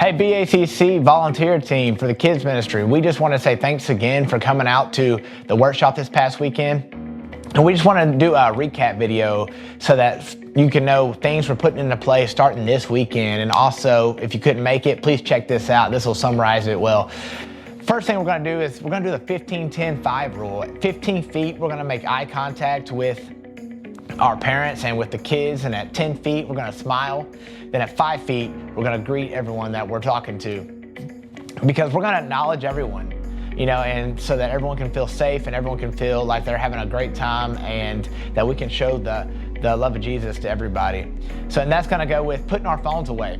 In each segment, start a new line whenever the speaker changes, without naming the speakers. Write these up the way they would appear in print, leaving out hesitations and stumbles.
Hey, BACC volunteer team for the kids ministry. We just want to say thanks again for coming out to the workshop this past weekend. And we just want to do a recap video so that you can know things we're putting into place starting this weekend. And also, if you couldn't make it, please check this out. This will summarize it well. First thing we're going to do is we're going to do the 15-10-5 rule. At 15 feet, we're going to make eye contact with our parents and with the kids, and at 10 feet we're going to smile. Then at 5 feet we're going to greet everyone that we're talking to, because we're going to acknowledge everyone, and so that everyone can feel safe and everyone can feel like they're having a great time, and that we can show the love of Jesus to everybody. So, and that's going to go with putting our phones away.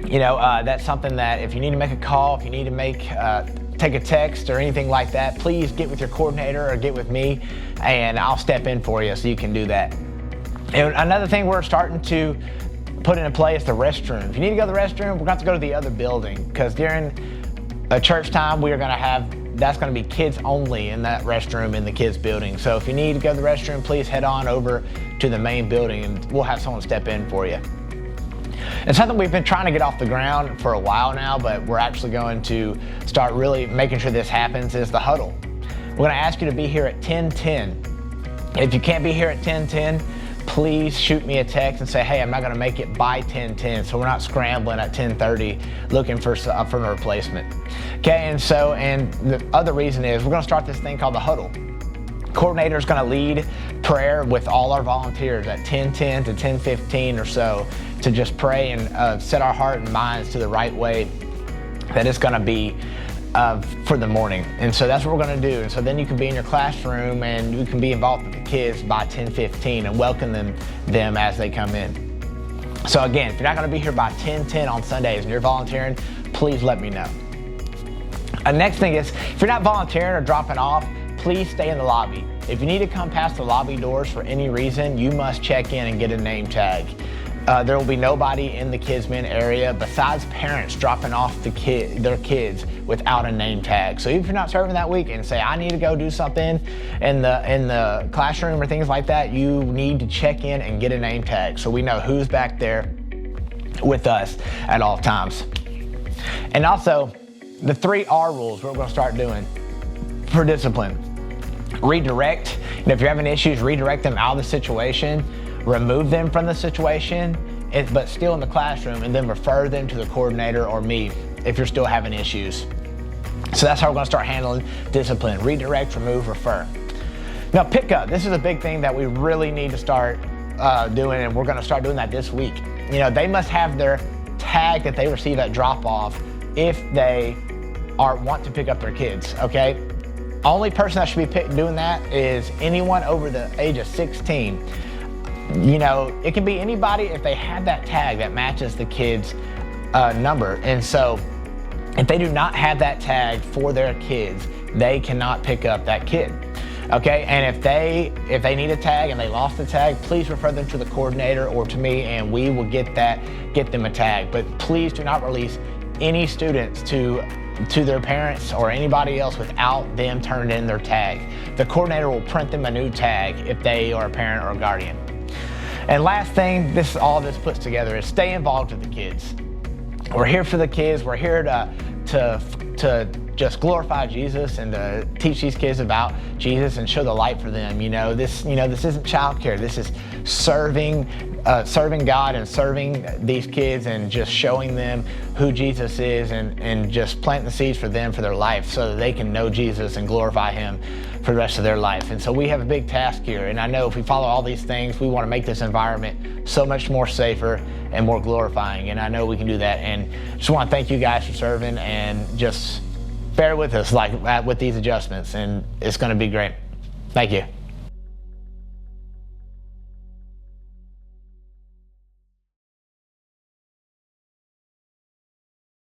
That's something that if you need to make a call, if you need to take a text or anything like that, please get with your coordinator or get with me, and I'll step in for you so you can do that. And another thing we're starting to put into play is the restroom. If you need to go to the restroom, we're going to go to the other building, because during a church time, we are going to have, that's going to be kids only in that restroom in the kids building. So if you need to go to the restroom, please head on over to the main building and we'll have someone step in for you. It's something we've been trying to get off the ground for a while now, but we're actually going to start really making sure this happens, is the huddle. We're going to ask you to be here at 10:10. If you can't be here at 10:10, please shoot me a text and say, hey, I'm not going to make it by 10:10, so we're not scrambling at 10:30 looking for a replacement. Okay, and the other reason is we're going to start this thing called the huddle. Coordinator is going to lead prayer with all our volunteers at 10:10 to 10:15 or so, to just pray and set our heart and minds to the right way that it's going to be for the morning. And so that's what we're going to do. And so then you can be in your classroom and you can be involved with the kids by 10:15 and welcome them as they come in. So again, if you're not going to be here by 10:10 on Sundays and you're volunteering, please let me know. Next thing is, if you're not volunteering or dropping off, please stay in the lobby. If you need to come past the lobby doors for any reason, you must check in and get a name tag. There will be nobody in the Kidsmin area besides parents dropping off their kids without a name tag. So if you're not serving that week and say, I need to go do something in the classroom or things like that, you need to check in and get a name tag so we know who's back there with us at all times. And also, the 3 R rules we're going to start doing for discipline. Redirect. If you're having issues, redirect them out of the situation. Remove them from the situation, but still in the classroom, and then refer them to the coordinator or me if you're still having issues. So that's how we're going to start handling discipline. Redirect, remove, refer. Now, pick up. This is a big thing that we really need to start doing, and we're going to start doing that this week. They must have their tag that they receive at drop-off if they want to pick up their kids, okay? Only person that should be doing that is anyone over the age of 16. It can be anybody if they have that tag that matches the kid's number. And so if they do not have that tag for their kids, they cannot pick up that kid. Okay, and if they need a tag and they lost the tag, please refer them to the coordinator or to me, and we will get them a tag. But please do not release any students to their parents or anybody else without them turning in their tag. The coordinator will print them a new tag if they are a parent or a guardian. And last thing, all this puts together is stay involved with the kids. We're here for the kids. We're here to just glorify Jesus and to teach these kids about Jesus and show the light for them. This isn't childcare. This is serving God and serving these kids and just showing them who Jesus is and just planting the seeds for them for their life so that they can know Jesus and glorify Him for the rest of their life. And so we have a big task here. And I know if we follow all these things, we want to make this environment so much more safer and more glorifying. And I know we can do that. And just want to thank you guys for serving, and just bear with us with these adjustments, and it's going to be great. Thank you.